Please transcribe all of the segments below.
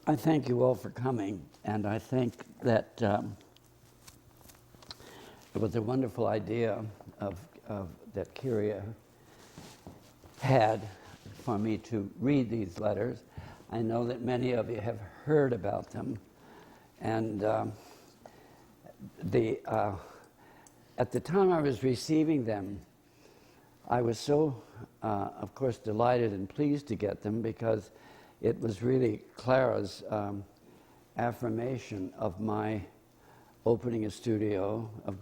I thank you all for coming, and I think that it was a wonderful idea that Kyria had for me to read these letters. I know that many of you have heard about them, and at the time I was receiving them, I was so, of course, delighted and pleased to get them because it was really Clara's affirmation of my opening a studio, of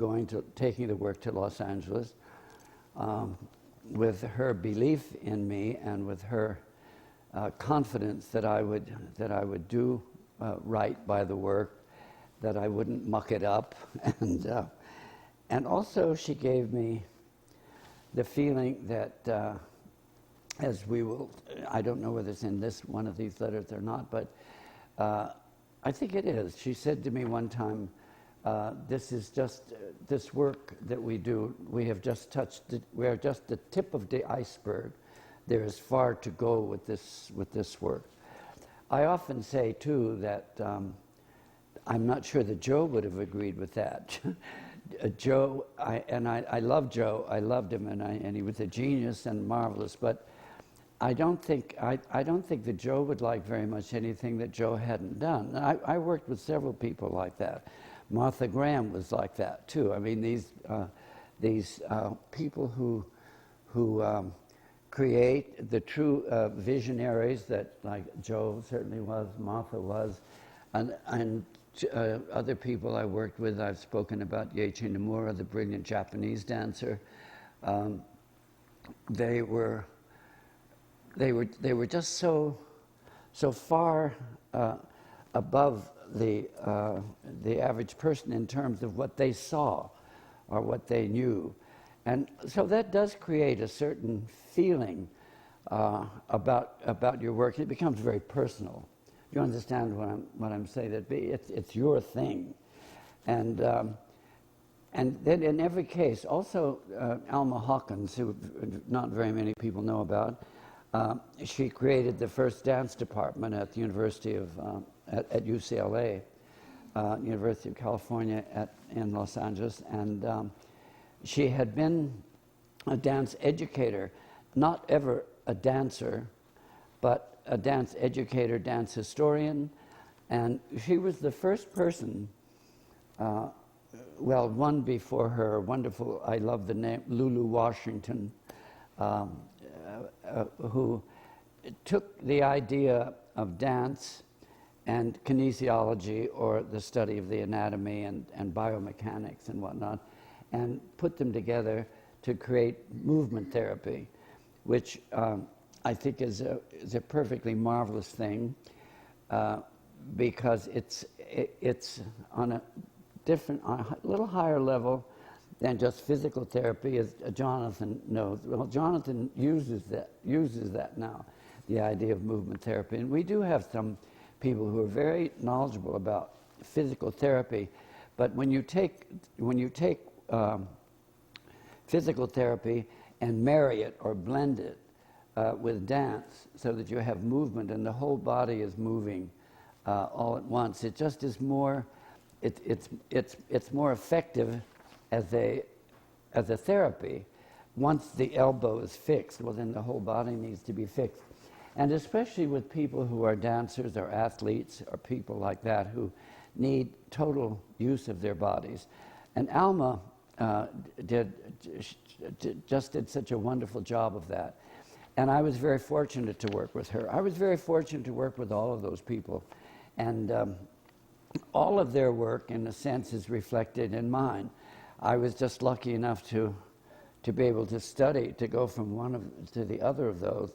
taking the work to Los Angeles, with her belief in me and with her confidence that I would do right by the work, that I wouldn't muck it up, and also she gave me the feeling that as we will, I don't know whether it's in one of these letters or not, but I think it is. She said to me one time, this is just, this work that we do, we are just the tip of the iceberg. There is far to go with this work. I often say, too, that I'm not sure that Joe would have agreed with that. Joe, I love Joe. I loved him, and he was a genius and marvelous. But I don't think that Joe would like very much anything that Joe hadn't done. And I worked with several people like that. Martha Graham was like that too. I mean, these people who create the true visionaries that, like Joe certainly was, Martha was, and other people I worked with. I've spoken about Eiichi Nomura, the brilliant Japanese dancer. They were just so far above the average person in terms of what they saw or what they knew, and so that does create a certain feeling about your work. It becomes very personal. You understand what I'm saying? That it's your thing, and then in every case, also Alma Hawkins, who not very many people know about, she created the first dance department at the University of at UCLA, University of California in Los Angeles, and she had been a dance educator, not ever a dancer, but a dance educator, dance historian, and she was the first person, one before her, wonderful, I love the name, Lulu Washington, who took the idea of dance and kinesiology, or the study of the anatomy and biomechanics and whatnot, and put them together to create movement therapy, which I think is a perfectly marvelous thing, because it's on a little higher level than just physical therapy, as Jonathan knows. Well, Jonathan uses that now, the idea of movement therapy, and we do have some people who are very knowledgeable about physical therapy, but when you take physical therapy and marry it or blend it with dance, so that you have movement and the whole body is moving all at once, it just is more. It's more effective as a therapy. Once the elbow is fixed, well, then the whole body needs to be fixed. And especially with people who are dancers or athletes or people like that who need total use of their bodies. And Alma did such a wonderful job of that. And I was very fortunate to work with her. I was very fortunate to work with all of those people. And all of their work, in a sense, is reflected in mine. I was just lucky enough to be able to study, to go from one to the other of those.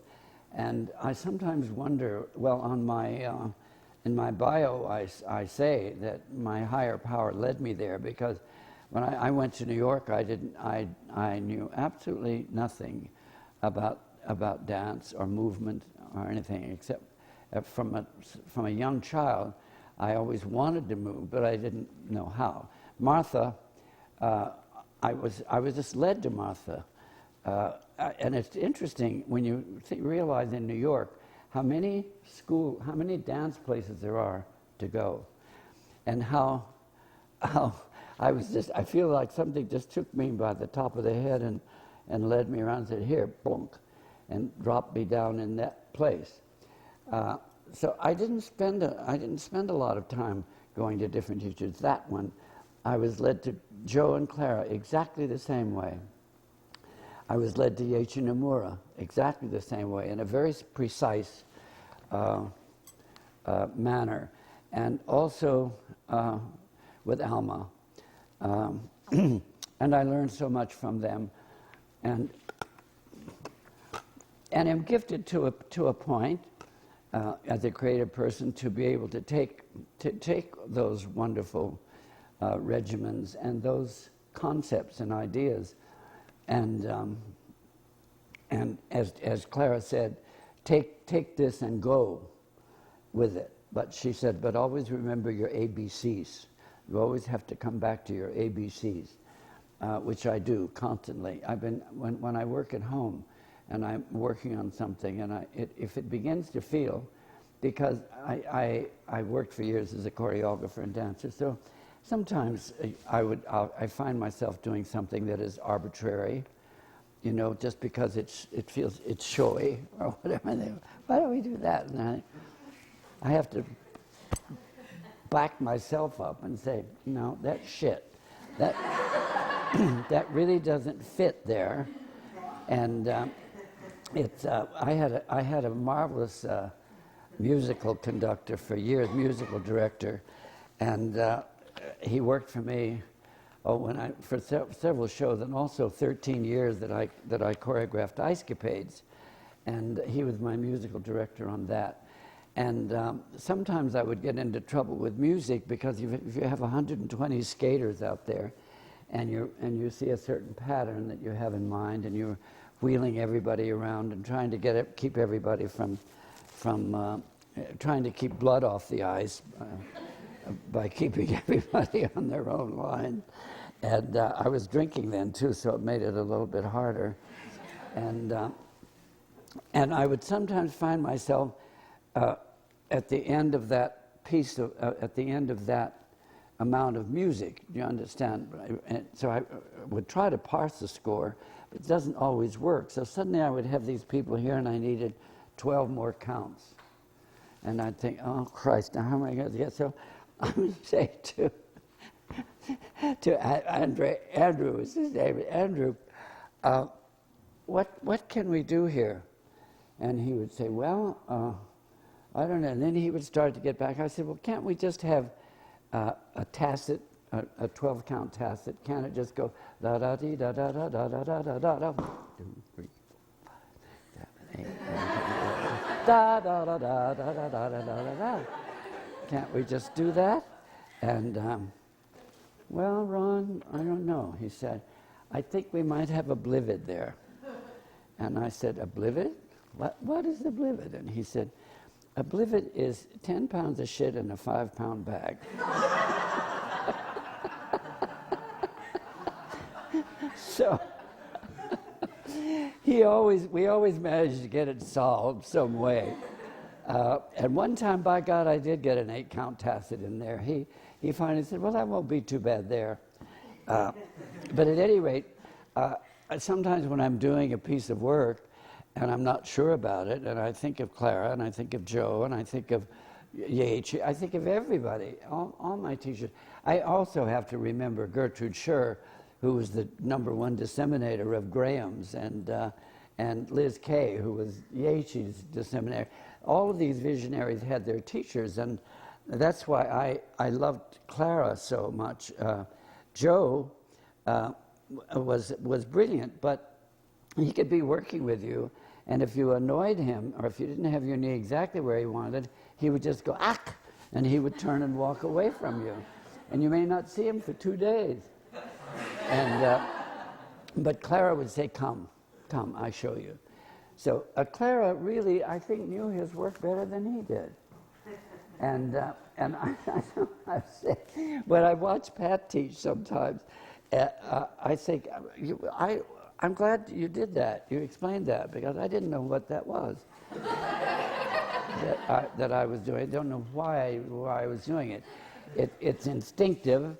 And I sometimes wonder, well, in my bio, I say that my higher power led me there, because when I went to New York, I knew absolutely nothing about dance or movement or anything, except from a young child. I always wanted to move, but I didn't know how. Martha, I was just led to Martha. And it's interesting when you realize in New York how many dance places there are to go, and how I feel like something just took me by the top of the head and led me around and said, here, bonk, and dropped me down in that place. So I didn't spend a lot of time going to different teachers. That one, I was led to Joe and Clara exactly the same way. I was led to Yeichi Nomura exactly the same way, in a very precise manner, and also with Alma. And I learned so much from them, and I'm gifted to a point as a creative person to be able to take those wonderful regimens and those concepts and ideas, and as Clara said, take this and go with it. But she said, but always remember your ABCs. You always have to come back to your ABCs, which I do constantly. When I work at home and I'm working on something, and if it begins to feel, because I worked for years as a choreographer and dancer, so sometimes I find myself doing something that is arbitrary, just because it feels it's showy or whatever. Why don't we do that? And I have to back myself up and say, no, that's shit. That that really doesn't fit there. And I had a marvelous musical conductor for years, musical director, and he worked for me for several shows, and also 13 years that I choreographed Ice Capades, and he was my musical director on that. And sometimes I would get into trouble with music because if you have 120 skaters out there, and you see a certain pattern that you have in mind, and you're wheeling everybody around and trying to keep everybody from trying to keep blood off the ice by keeping everybody on their own line. And I was drinking then too, so it made it a little bit harder. And I would sometimes find myself at the end of that piece, at the end of that amount of music, you understand? And so I would try to parse the score, but it doesn't always work. So suddenly I would have these people here, and I needed 12 more counts. And I'd think, oh, Christ, now how am I going to get? So I would say to Andrew, is his name, Andrew, what can we do here? And he would say, well, I don't know. And then he would start to get back. I said, well, can't we just have a tacit, a 12-count tacit? Can't it just go da da dee da da da da da da da da da 1, 2, 3, 4, 5, 7, 8, 9, 10, 11, da da da da da da da da da da. Can't we just do that? And well, Ron, I don't know. He said, I think we might have a blivet there. And I said, a blivet? What is the blivet? And he said, a blivet is 10 pounds of shit in a 5-pound bag. So we always managed to get it solved some way. And one time, by God, I did get an 8-count tacit in there. He finally said, well, that won't be too bad there. But at any rate, sometimes when I'm doing a piece of work and I'm not sure about it, and I think of Clara, and I think of Joe, and I think of Yeichi, I think of everybody, all my teachers. I also have to remember Gertrude Scher, who was the #1 disseminator of Graham's, and Liz Kay, who was Yeichi's disseminator. All of these visionaries had their teachers, and that's why I loved Clara so much. Joe was brilliant, but he could be working with you, and if you annoyed him, or if you didn't have your knee exactly where he wanted, he would just go, "Ack!" and he would turn and walk away from you. And you may not see him for 2 days. And but Clara would say, come, I show you. So Clara really, I think, knew his work better than he did. And I say, when I watch Pat teach sometimes, I think, I'm glad you did that. You explained that, because I didn't know what that was. that I was doing. I don't know why I was doing it. It's instinctive,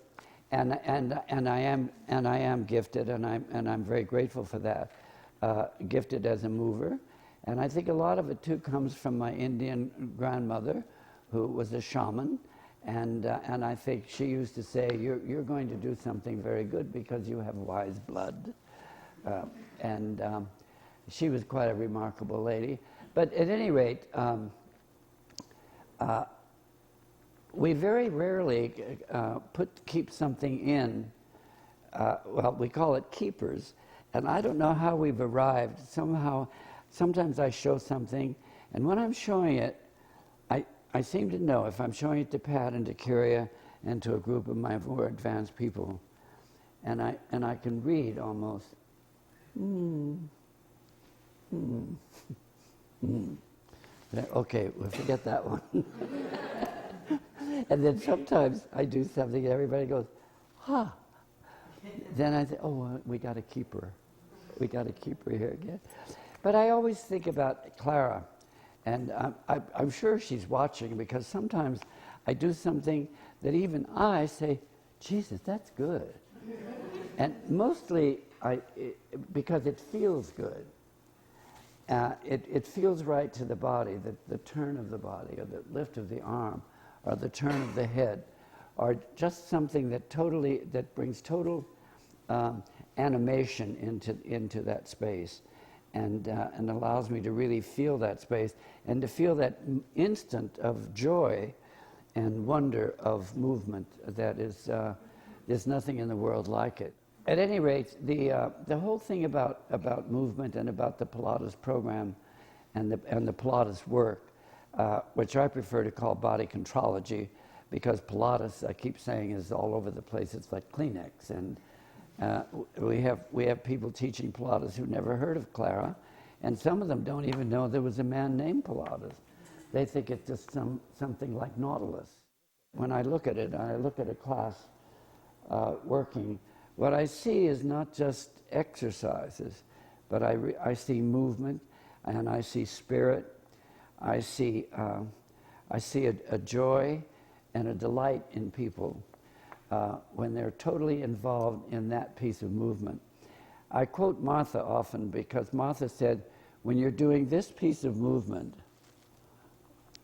and I am gifted, and I'm very grateful for that. Gifted as a mover, and I think a lot of it too comes from my Indian grandmother, who was a shaman, and I think she used to say, "You're going to do something very good because you have wise blood," and she was quite a remarkable lady. But at any rate, we very rarely keep something in. Well, we call it keepers, and I don't know how we've arrived. Somehow, sometimes I show something, and when I'm showing it, I seem to know if I'm showing it to Pat and to Kyria and to a group of my more advanced people, and I can read almost. Okay, we'll forget that one. And then sometimes I do something and everybody goes, "Huh." Then I say, "Oh, we got to keep her. We got to keep her here again." But I always think about Clara, and I'm sure she's watching, because sometimes I do something that even I say, "Jesus, that's good." And mostly because it feels good. It feels right to the body, the turn of the body, or the lift of the arm, or the turn of the head, or just something that brings total animation into that space, and allows me to really feel that space, and to feel that instant of joy and wonder of movement that is there's nothing in the world like it. At any rate, the whole thing about movement and about the Pilates program and the Pilates work, which I prefer to call body contrology, because Pilates, I keep saying, is all over the place. It's like Kleenex, and we have people teaching Pilates who never heard of Clara, and some of them don't even know there was a man named Pilates. They think it's just something like Nautilus. When I look at it, I look at a class working, what I see is not just exercises, but I see movement, and I see spirit. I see a joy and a delight in people when they're totally involved in that piece of movement. I quote Martha often, because Martha said, when you're doing this piece of movement,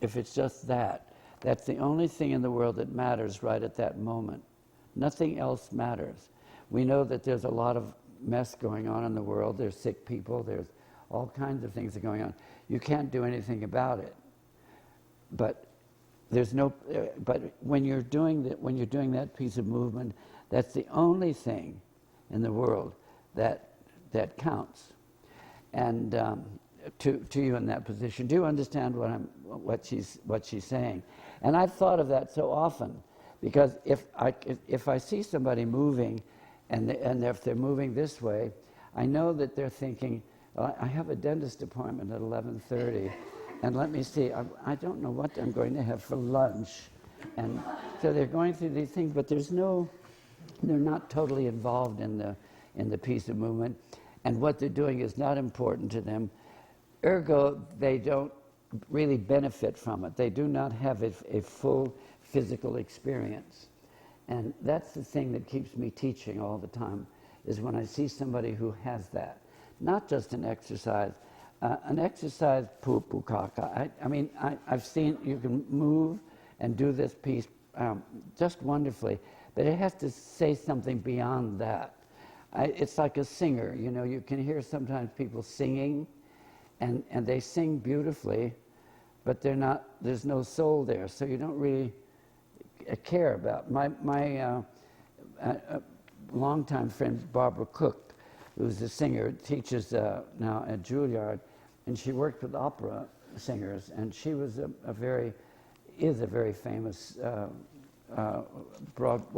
if it's just that, that's the only thing in the world that matters right at that moment. Nothing else matters. We know that there's a lot of mess going on in the world. There's sick people. There's all kinds of things that are going on. You can't do anything about it. But there's no. But when you're doing that piece of movement, that's the only thing in the world that counts. And to you in that position, do you understand what she's saying? And I've thought of that so often, because if I see somebody moving, and if they're moving this way, I know that they're thinking, well, I have a dentist appointment at 11:30, and let me see, I don't know what I'm going to have for lunch. And so they're going through these things, but they're not totally involved in the piece of movement, and what they're doing is not important to them. Ergo, they don't really benefit from it. They do not have a full physical experience. And that's the thing that keeps me teaching all the time, is when I see somebody who has that. Not just an exercise. Pukaka. I mean, I've seen you can move and do this piece just wonderfully, but it has to say something beyond that. It's like a singer, you know, you can hear sometimes people singing, and they sing beautifully, but there's no soul there, so you don't really care about. My longtime friend Barbara Cook, who's a singer, teaches now at Juilliard, and she worked with opera singers, and she was a very famous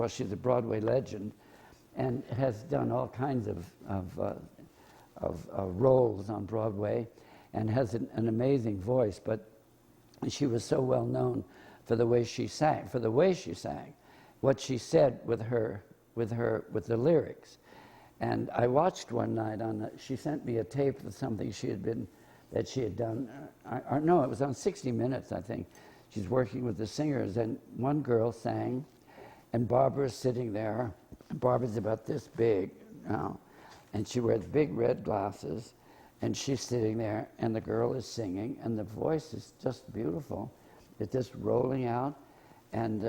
she's a Broadway legend, and has done all kinds of roles on Broadway, and has an amazing voice. But she was so well known for the way she sang, what she said with the lyrics. And I watched one night she sent me a tape of something she had been that she had done. No, it was on 60 Minutes, I think. She's working with the singers, and one girl sang, and Barbara's sitting there. Barbara's about this big now, and she wears big red glasses, and she's sitting there, and the girl is singing, and the voice is just beautiful. It's just rolling out, and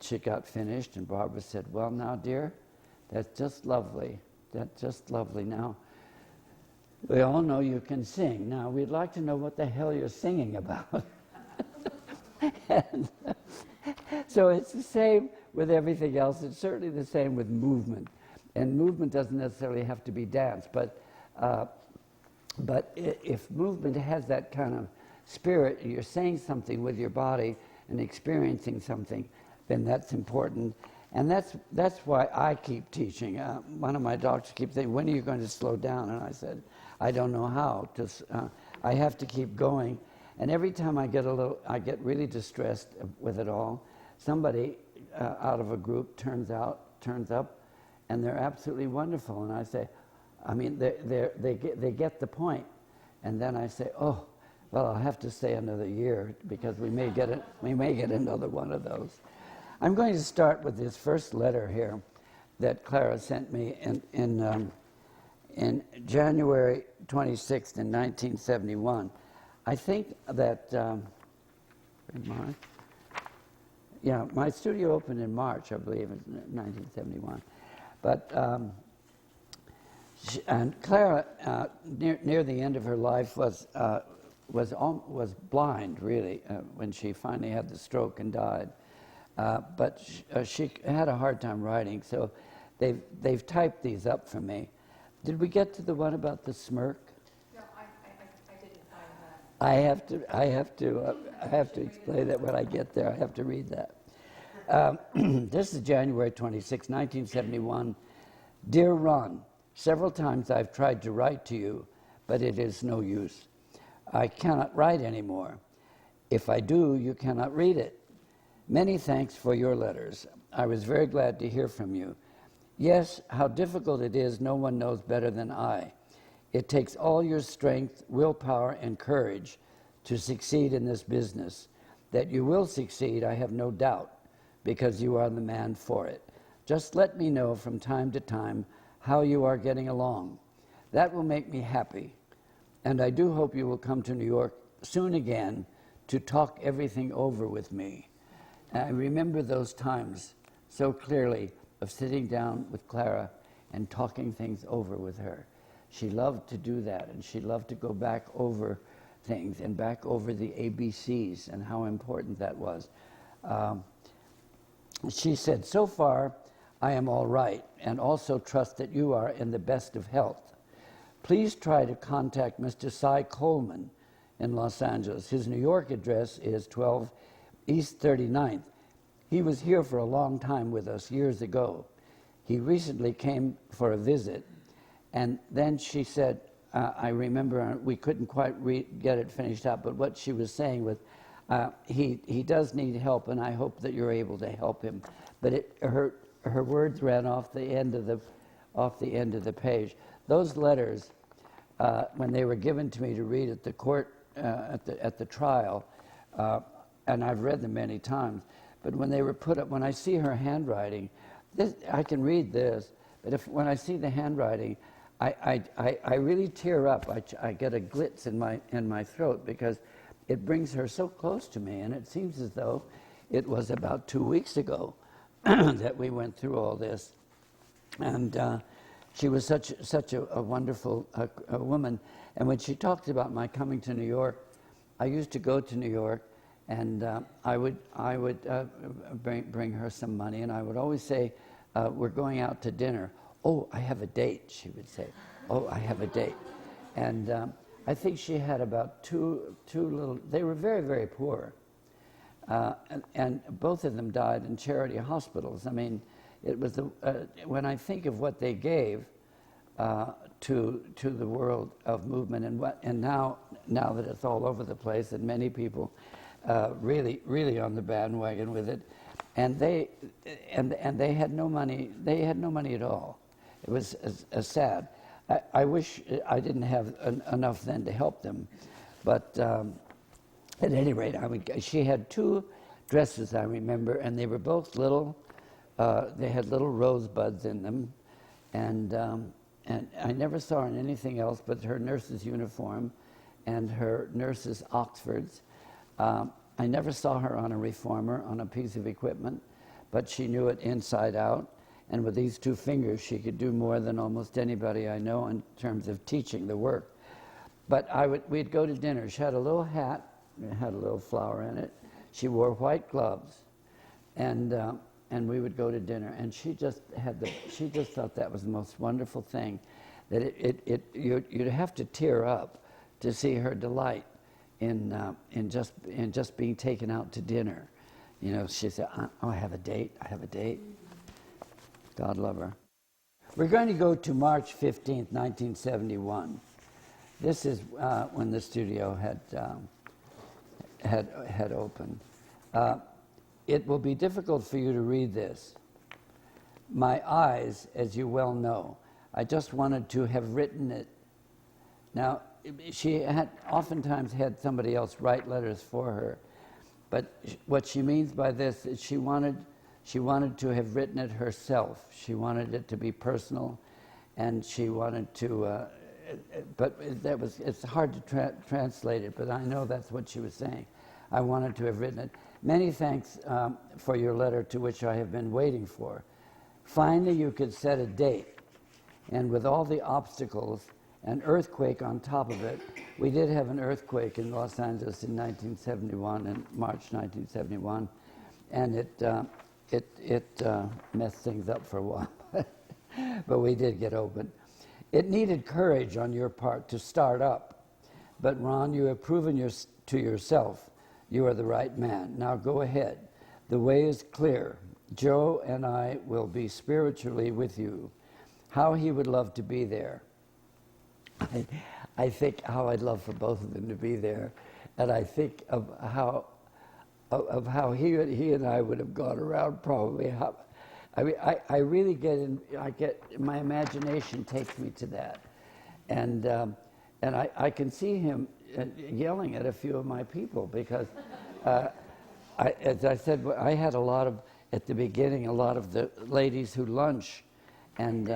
she got finished, and Barbara said, "Well, now, dear, that's just lovely. That's just lovely. Now, we all know you can sing. Now, we'd like to know what the hell you're singing about." And so it's the same with everything else. It's certainly the same with movement. And movement doesn't necessarily have to be dance, but if movement has that kind of spirit, you're saying something with your body and experiencing something, then that's important. And that's why I keep teaching. One of my doctors keeps saying, "When are you going to slow down?" And I said, "I don't know how. I have to keep going." And every time I get really distressed with it all, somebody out of a group turns up, and they're absolutely wonderful. And I say, I mean, they get the point. And then I say, "Oh, well, I'll have to stay another year because we may get another one of those." I'm going to start with this first letter here that Clara sent me in January 26th in 1971. I think that, my studio opened in March, I believe, in 1971. But, and Clara, near the end of her life, was blind, really, when she finally had the stroke and died. But she had a hard time writing, so they've typed these up for me. Did we get to the one about the smirk? No, I didn't find that. I have to explain that when I get there. I have to read that. This is January 26, 1971. Dear Ron, several times I've tried to write to you, but it is no use. I cannot write anymore. If I do, you cannot read it. Many thanks for your letters. I was very glad to hear from you. Yes, how difficult it is, no one knows better than I. It takes all your strength, willpower, and courage to succeed in this business. That you will succeed, I have no doubt, because you are the man for it. Just let me know from time to time how you are getting along. That will make me happy. And I do hope you will come to New York soon again to talk everything over with me. And I remember those times so clearly of sitting down with Clara and talking things over with her. She loved to do that, and she loved to go back over things and back over the ABCs and how important that was. She said, so far, I am all right, and also trust that you are in the best of health. Please try to contact Mr. Cy Coleman in Los Angeles. His New York address is 12 East 39th. He was here for a long time with us years ago. He recently came for a visit, and then she said, I remember we couldn't quite get it finished up, but what she was saying was, he does need help, and I hope that you're able to help him. But her words ran off the end of the page. Those letters, when they were given to me to read at the court at the trial, and I've read them many times. But when they were put up, when I see her handwriting, I can read this. But when I see the handwriting, I really tear up. I get a glitz in my throat because it brings her so close to me, and it seems as though it was about 2 weeks ago that we went through all this. And she was such a wonderful woman. And when she talked about my coming to New York, I used to go to New York, and I would bring her some money, and I would always say, we're going out to dinner. Oh, I have a date, she would say. Oh, I have a date. And I think she had about two little, they were very, very poor. And both of them died in charity hospitals. I mean, it was when I think of what they gave to the world of movement, and now that it's all over the place, and many people really on the bandwagon with it, and they had no money. They had no money at all. It was sad. I wish I didn't have enough then to help them, but at any rate, she had 2 dresses, I remember, and they were both little. They had little rosebuds in them, and I never saw her in anything else but her nurse's uniform and her nurse's Oxfords. I never saw her on a reformer, on a piece of equipment, but she knew it inside out. And with these 2 fingers, she could do more than almost anybody I know in terms of teaching the work. But we'd go to dinner. She had a little hat, it had a little flower in it. She wore white gloves, and we would go to dinner. And she just thought that was the most wonderful thing, that you'd have to tear up to see her delight in just being taken out to dinner. You know, she said, "Oh, I have a date. I have a date." God love her. We're going to go to March 15th, 1971. This is when the studio had opened. It will be difficult for you to read this. My eyes, as you well know, I just wanted to have written it. Now, she had oftentimes had somebody else write letters for her, but what she means by this is she wanted to have written it herself. She wanted it to be personal, and she wanted to, but it's hard to translate it, but I know that's what she was saying. I wanted to have written it. Many thanks for your letter, to which I have been waiting for. Finally, you could set a date, and with all the obstacles, an earthquake on top of it. We did have an earthquake in Los Angeles in 1971, in March 1971, and it messed things up for a while, but we did get open. It needed courage on your part to start up, but Ron, you have proven to yourself you are the right man. Now go ahead. The way is clear. Joe and I will be spiritually with you. How he would love to be there. I think how I'd love for both of them to be there, and I think of how he and I would have gone around probably. I really get my imagination takes me to that, and I can see him yelling at a few of my people because, as I said, I had at the beginning a lot of the ladies who lunch, and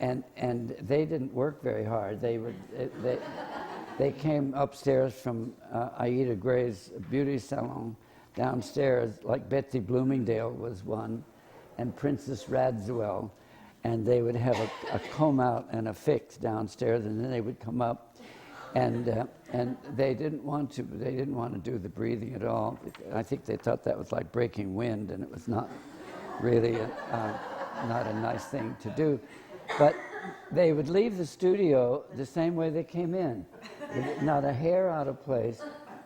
they didn't work very hard. They came upstairs from Aida Gray's beauty salon downstairs, like Betsy Bloomingdale was one, and Princess Radziwill, and they would have a comb out and a fix downstairs, and then they would come up, and they didn't want to do the breathing at all. I think they thought that was like breaking wind, and it was not really not a nice thing to do. But they would leave the studio the same way they came in. Not a hair out of place.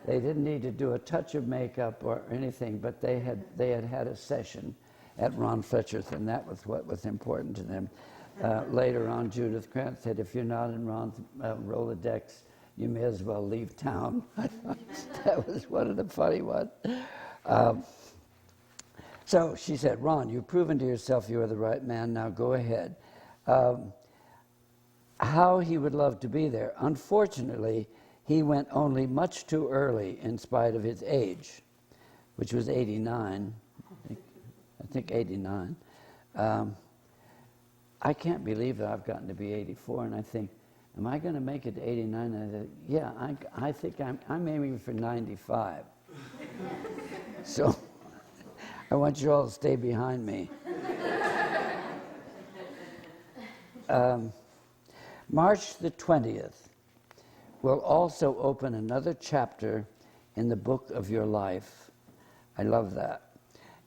They didn't need to do a touch of makeup or anything, but they had a session at Ron Fletcher's, and that was what was important to them. Later on, Judith Grant said, if you're not in Ron's Rolodex, you may as well leave town. That was one of the funny ones. So she said, Ron, you've proven to yourself you are the right man. Now go ahead. How he would love to be there. Unfortunately, he went only much too early in spite of his age, which was 89. I think 89. I can't believe that I've gotten to be 84, and I think, am I going to make it to 89? And I said, yeah, I think I'm aiming for 95. So I want you all to stay behind me. March the 20th will also open another chapter in the book of your life. I love that.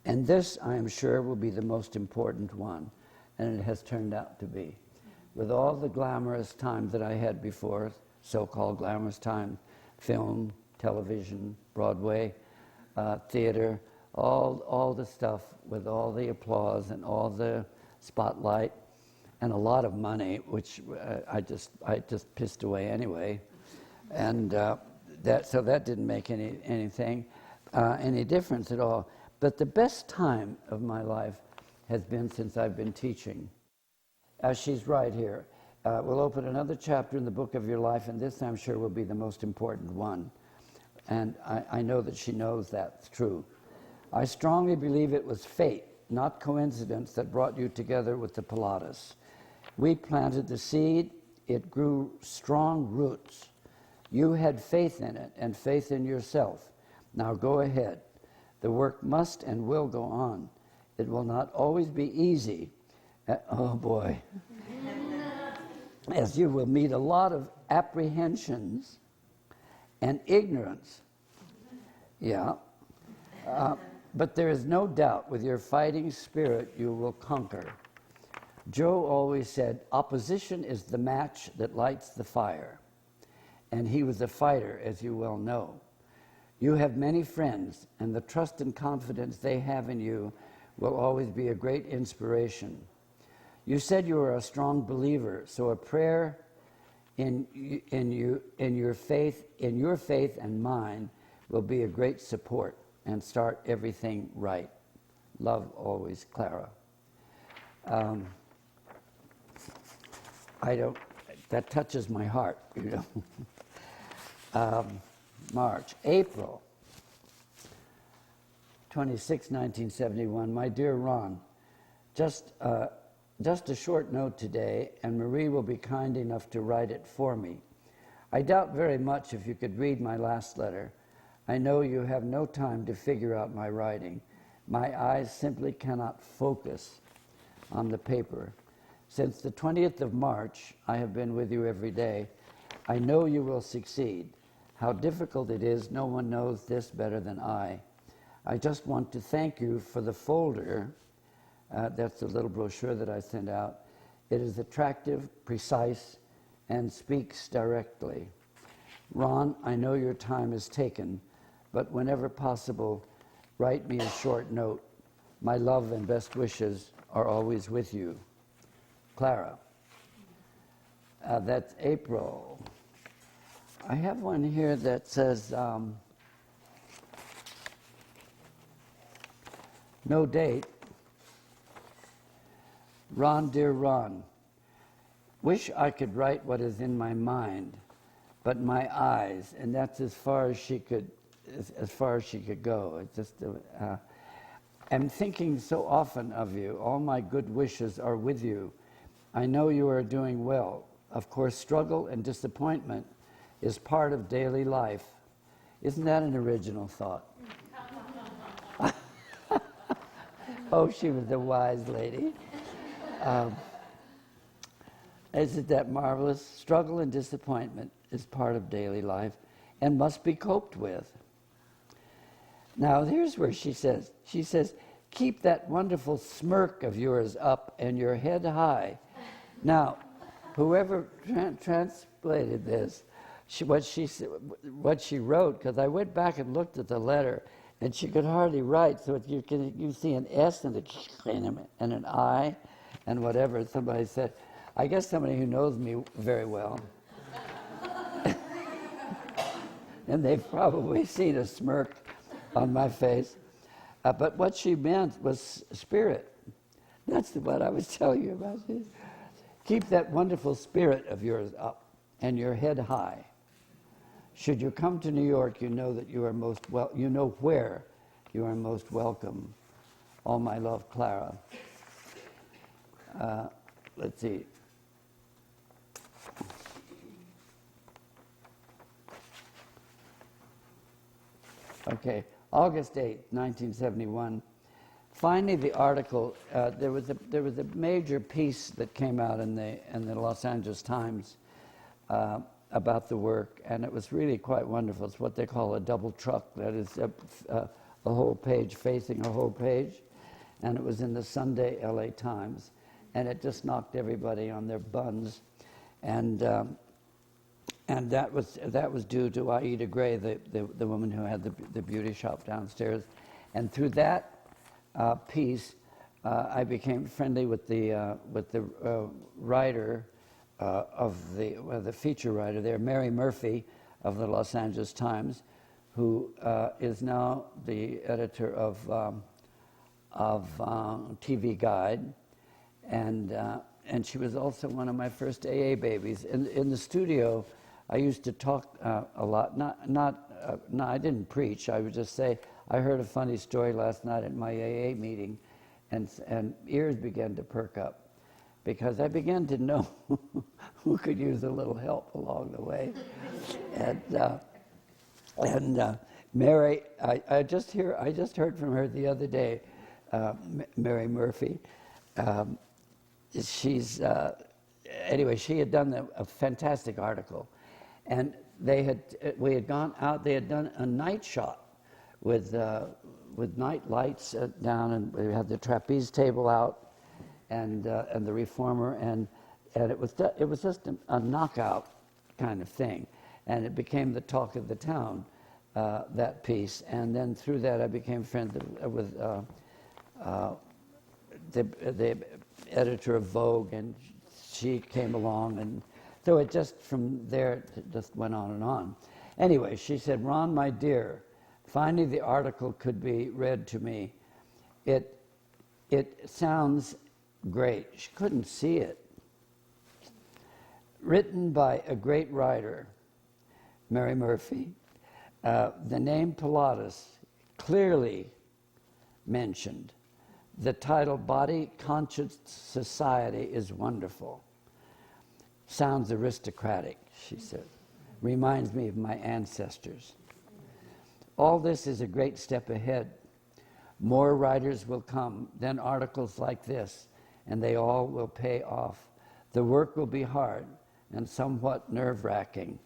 And this, I am sure, will be the most important one, and it has turned out to be. With all the glamorous time that I had before, so-called glamorous time, film, television, Broadway, theater, all the stuff with all the applause and all the spotlight, and a lot of money, which I just pissed away anyway, and that didn't make any difference at all. But the best time of my life has been since I've been teaching. She's right here. We'll open another chapter in the book of your life, and this I'm sure will be the most important one. And I know that she knows that's true. I strongly believe it was fate, not coincidence, that brought you together with the Pilates. We planted the seed, it grew strong roots. You had faith in it and faith in yourself. Now go ahead. The work must and will go on. It will not always be easy. Oh boy. As you will meet a lot of apprehensions and ignorance. Yeah. But there is no doubt with your fighting spirit you will conquer. Joe always said, opposition is the match that lights the fire. And he was a fighter, as you well know. You have many friends, and the trust and confidence they have in you will always be a great inspiration. You said you were a strong believer, so a prayer in your faith and mine will be a great support and start everything right. Love always, Clara. That touches my heart, you know. April 26, 1971. My dear Ron, just a short note today, and Marie will be kind enough to write it for me. I doubt very much if you could read my last letter. I know you have no time to figure out my writing. My eyes simply cannot focus on the paper. Since the 20th of March, I have been with you every day. I know you will succeed. How difficult it is, no one knows this better than I. I just want to thank you for the folder. That's the little brochure that I sent out. It is attractive, precise, and speaks directly. Ron, I know your time is taken, but whenever possible, write me a short note. My love and best wishes are always with you. Clara. That's April. I have one here that says, no date. Ron, dear Ron, wish I could write what is in my mind, but my eyes, and that's as far as she could go. It's just, I'm thinking so often of you. All my good wishes are with you. I know you are doing well. Of course, struggle and disappointment is part of daily life. Isn't that an original thought? Oh, she was a wise lady. Isn't that marvelous? Struggle and disappointment is part of daily life and must be coped with. Now, here's where she says, keep that wonderful smirk of yours up and your head high. Now, whoever translated this, what she wrote, because I went back and looked at the letter, and she could hardly write, so you see an S and an I and whatever. Somebody said, I guess somebody who knows me very well. And they've probably seen a smirk on my face. But what she meant was spirit. That's what I was telling you about. Keep that wonderful spirit of yours up and your head high. Should you come to New York, you know that you are you know where you are most welcome. All my love, Clara. Let's see. Okay, August 8th, 1971. Finally, the article. There was a major piece that came out in the Los Angeles Times about the work, and it was really quite wonderful. It's what they call a double truck. That is a whole page facing a whole page, and it was in the Sunday LA Times, and it just knocked everybody on their buns, and that was due to Aida Gray, the woman who had the beauty shop downstairs, and through that piece, I became friendly with the writer of the feature writer there, Mary Murphy of the Los Angeles Times, who is now the editor of TV Guide, and and she was also one of my first AA babies. In the studio, I used to talk a lot. No, I didn't preach. I would just say, I heard a funny story last night at my AA meeting, and ears began to perk up, because I began to know who could use a little help along the way. And Mary, I just heard from her the other day, Mary Murphy. Anyway, she had done a fantastic article, and we had gone out. They had done a night shot with night lights down, and we had the trapeze table out, and the reformer, and it was just a knockout kind of thing, and it became the talk of the town, that piece. And then through that, I became friends with the editor of Vogue, and she came along, and so it just from there it just went on and on. Anyway, she said, "Ron, my dear, finally the article could be read to me. It sounds great." She couldn't see it. Written by a great writer, Mary Murphy. The name Pilates clearly mentioned. The title, Body Conscious Society, is wonderful. Sounds aristocratic, she said. Reminds me of my ancestors. All this is a great step ahead. More writers will come, then articles like this, and they all will pay off. The work will be hard and somewhat nerve-wracking.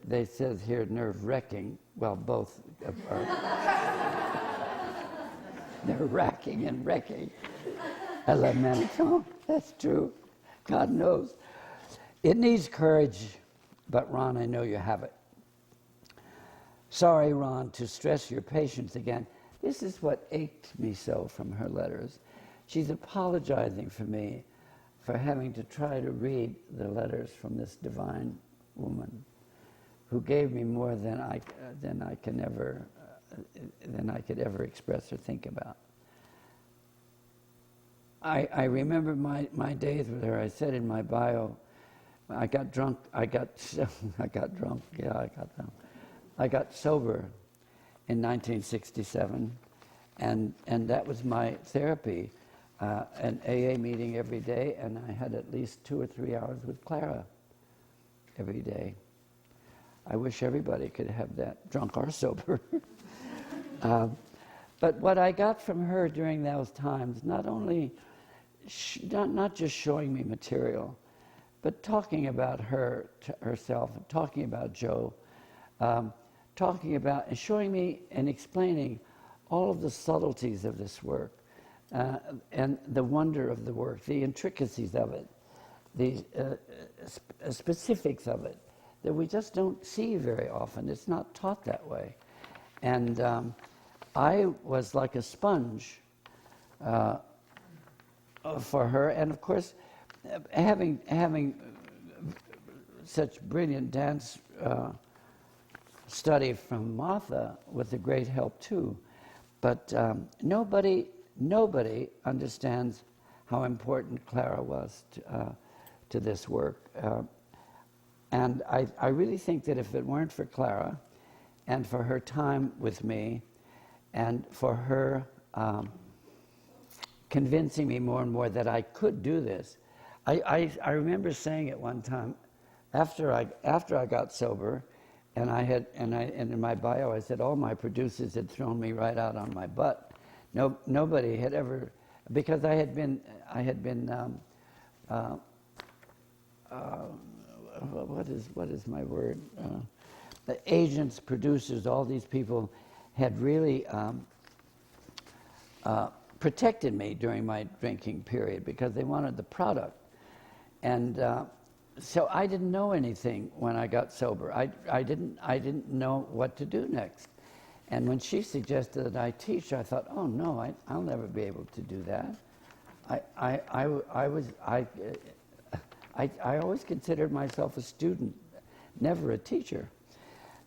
They said here nerve-wracking. Well, both are nerve-wracking and wrecking. I love Manitou. That's true. God knows. It needs courage, but Ron, I know you have it. Sorry, Ron, to stress your patience again. This is what ached me so from her letters. She's apologizing for me for having to try to read the letters from this divine woman who gave me more than I could ever express or think about. I remember my days with her. I said in my bio, I got drunk. I got drunk. Yeah, I got drunk. I got sober in 1967, and that was my therapy. An AA meeting every day, and I had at least 2 or 3 hours with Clara every day. I wish everybody could have that, drunk or sober. But what I got from her during those times, not only, not just showing me material, but talking about herself, talking about Joe, talking about and showing me and explaining all of the subtleties of this work, and the wonder of the work, the intricacies of it, the specifics of it, that we just don't see very often. It's not taught that way. And I was like a sponge for her. And of course, having such brilliant dance study from Martha was a great help too. But nobody understands how important Clara was to this work. And I really think that if it weren't for Clara and for her time with me and for her convincing me more and more that I could do this, I remember saying at one time, after I got sober, and in my bio I said all my producers had thrown me right out on my butt. Nobody had ever, because I had been what is my word? The agents, producers, all these people had really protected me during my drinking period because they wanted the product. And so I didn't know anything when I got sober. I didn't know what to do next. And when she suggested that I teach, I thought, oh no, I'll never be able to do that. I always considered myself a student, never a teacher.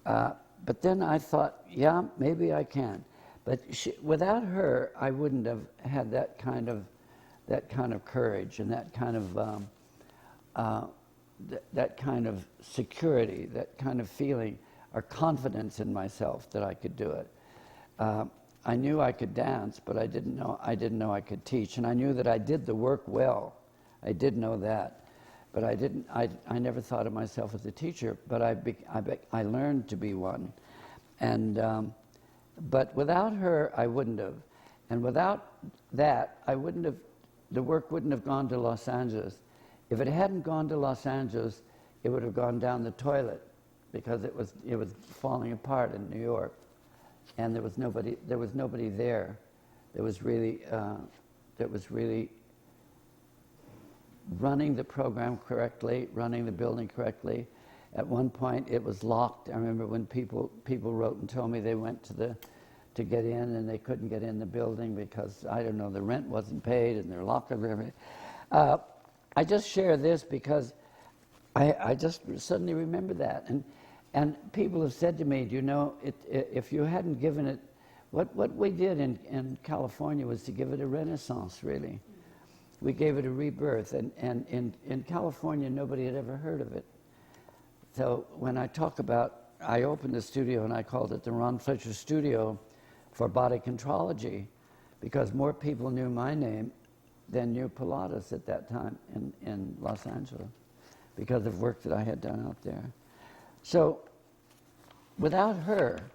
But then I thought, yeah, maybe I can. But without her, I wouldn't have had that kind of that kind of courage and that kind of security, that kind of feeling or confidence in myself that I could do it. I knew I could dance, but I didn't know I could teach, and I knew that I did the work well. I did know that, but I never thought of myself as a teacher. But I learned to be one, and but without her, I wouldn't have, and without that, I wouldn't have. The work wouldn't have gone to Los Angeles. If it hadn't gone to Los Angeles, it would have gone down the toilet, because it was falling apart in New York, and there was nobody there. There was really running the program correctly, running the building correctly. At one point, it was locked. I remember when people wrote and told me they went to get in and they couldn't get in the building because, I don't know, the rent wasn't paid and they're locked. I just share this because I just suddenly remember that. And people have said to me, do you know, if you hadn't given it, what we did in California was to give it a renaissance, really. We gave it a rebirth, and in California, nobody had ever heard of it. So when I talk about, I opened a studio and I called it the Ron Fletcher Studio for Body Contrology, because more people knew my name than knew Pilates at that time in Los Angeles, because of work that I had done out there. So without her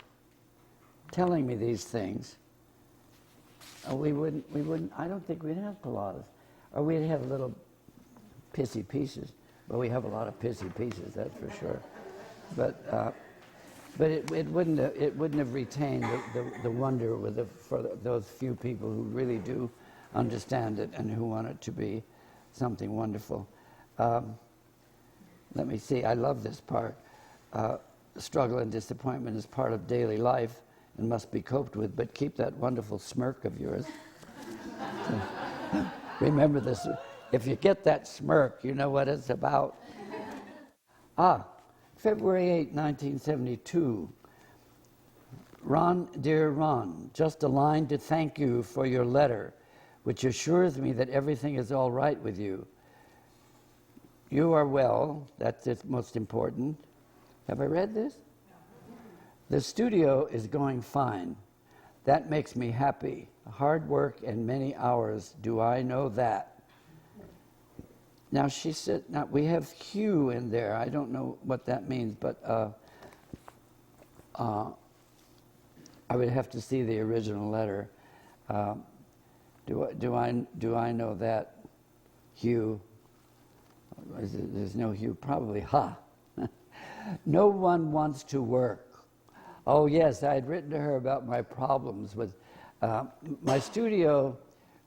telling me these things, we wouldn't, I don't think we'd have Pilates. Or we'd have little pissy pieces. Well, we have a lot of pissy pieces, that's for sure. But it wouldn't have retained the wonder for those few people who really do understand it and who want it to be something wonderful. Let me see, I love this part. Struggle and disappointment is part of daily life and must be coped with, but keep that wonderful smirk of yours. Remember this. If you get that smirk, you know what it's about. February 8, 1972. Ron, dear Ron, just a line to thank you for your letter, which assures me that everything is all right with you. You are well, that's the most important. Have I read this? The studio is going fine. That makes me happy. Hard work and many hours, do I know that? Now she said, now we have Hugh in there. I don't know what that means, but I would have to see the original letter. Do I know that, Hugh? There's no Hugh. Probably No one wants to work. Oh yes, I had written to her about my problems with my studio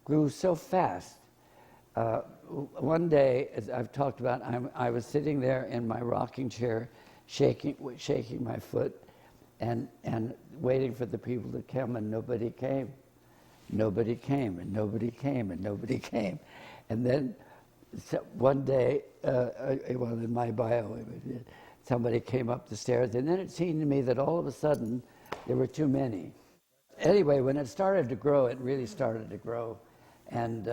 grew so fast. One day, as I've talked about, I was sitting there in my rocking chair, shaking my foot, and waiting for the people to come, and nobody came. Nobody came, and nobody came, and nobody came. And then one day, well, in my bio, somebody came up the stairs, and then it seemed to me that all of a sudden there were too many. Anyway, when it started to grow, it really started to grow. And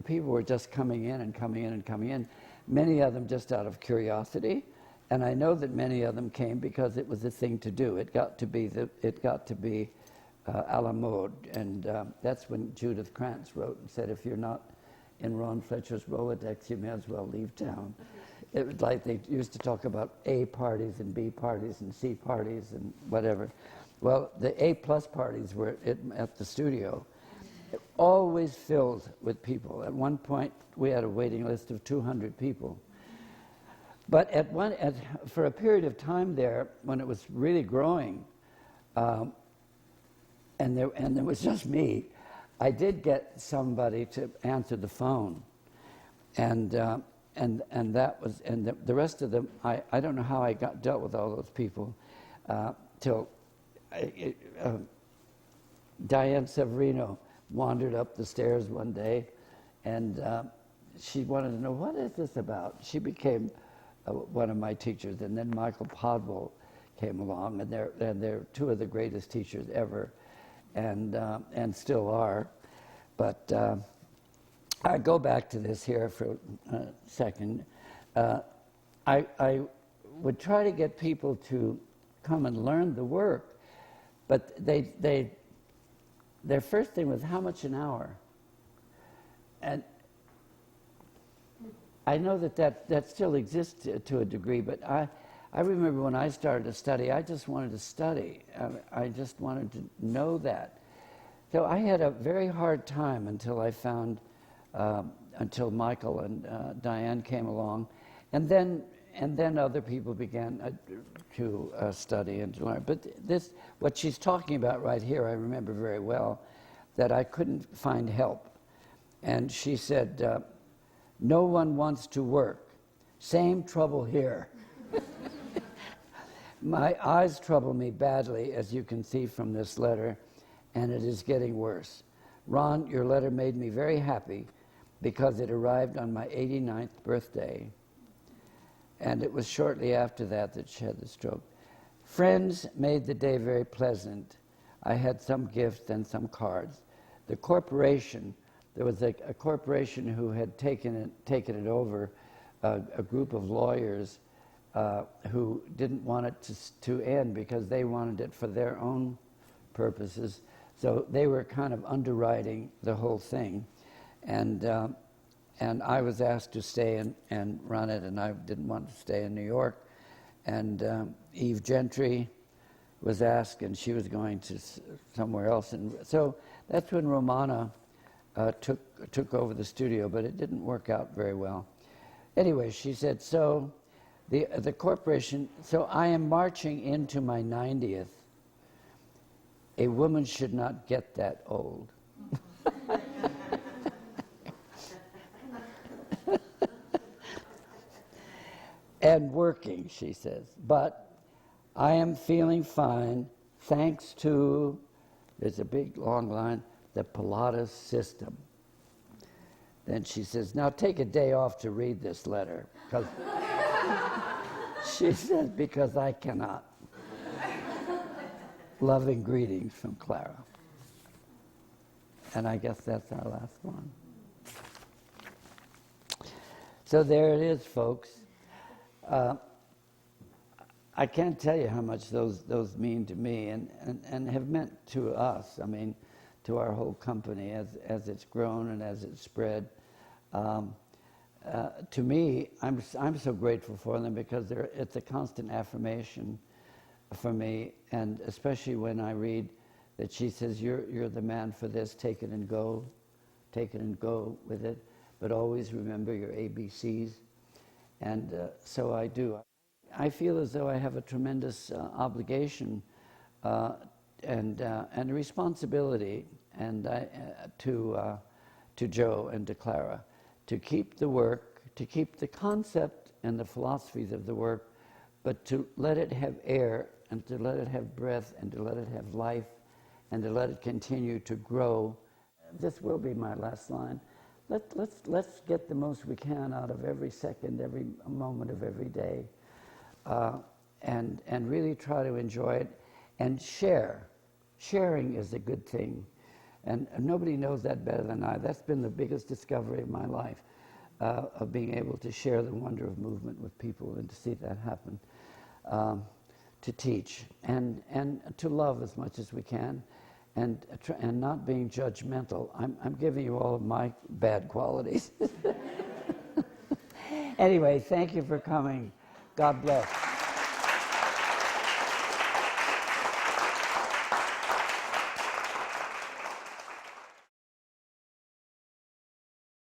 people were just coming in and coming in and coming in, many of them just out of curiosity. And I know that many of them came because it was a thing to do. It got to be a la mode. And that's when Judith Krantz wrote and said, if you're not in Ron Fletcher's Rolodex, you may as well leave town. It was like they used to talk about A parties and B parties and C parties and whatever. Well, the A+ parties were at the studio, always filled with people. At one point, we had a waiting list of 200 people. But for a period of time there, when it was really growing, and there was just me, I did get somebody to answer the phone, and that was, and the rest of them, I don't know how I dealt with all those people, till Diane Severino wandered up the stairs one day, and she wanted to know, what is this about? She became one of my teachers, and then Michael Podwell came along, and they're two of the greatest teachers ever, and still are. But I go back to this here for a second. I would try to get people to come and learn the work, but their first thing was, how much an hour? And I know that still exists to a degree, but I remember when I started to study, I just wanted to study. I just wanted to know that. So I had a very hard time until I found, until Michael and Diane came along, and then other people began to study and to learn. But this, what she's talking about right here, I remember very well, that I couldn't find help. And she said, no one wants to work. Same trouble here. My eyes trouble me badly, as you can see from this letter, and it is getting worse. Ron, your letter made me very happy because it arrived on my 89th birthday, and it was shortly after that she had the stroke. Friends made the day very pleasant. I had some gifts and some cards. The corporation, there was a corporation who had taken it over, a group of lawyers who didn't want it to end because they wanted it for their own purposes. So they were kind of underwriting the whole thing. And I was asked to stay and run it, and I didn't want to stay in New York. And Eve Gentry was asked, and she was going to somewhere else. And so that's when Romana took over the studio, but it didn't work out very well. Anyway, she said, so the corporation, so I am marching into my 90th. A woman should not get that old. And working, she says. But I am feeling fine thanks to, there's a big long line, the Pilates system. Then she says, now take a day off to read this letter. Because she says, because I cannot. Loving greetings from Clara. And I guess that's our last one. So there it is, folks. I can't tell you how much those mean to me and have meant to us. I mean, to our whole company as it's grown and as it's spread. To me, I'm so grateful for them because it's a constant affirmation for me, and especially when I read that she says, you're the man for this, take it and go with it, but always remember your ABCs. And so I do. I feel as though I have a tremendous obligation and a responsibility to Joe and to Clara, to keep the work, to keep the concept and the philosophies of the work, but to let it have air and to let it have breath and to let it have life and to let it continue to grow. This will be my last line. Let's get the most we can out of every second, every moment of every day, and really try to enjoy it and share. Sharing is a good thing, and nobody knows that better than I. That's been the biggest discovery of my life, of being able to share the wonder of movement with people and to see that happen, to teach and to love as much as we can. And not being judgmental. I'm giving you all of my bad qualities. Anyway, thank you for coming. God bless.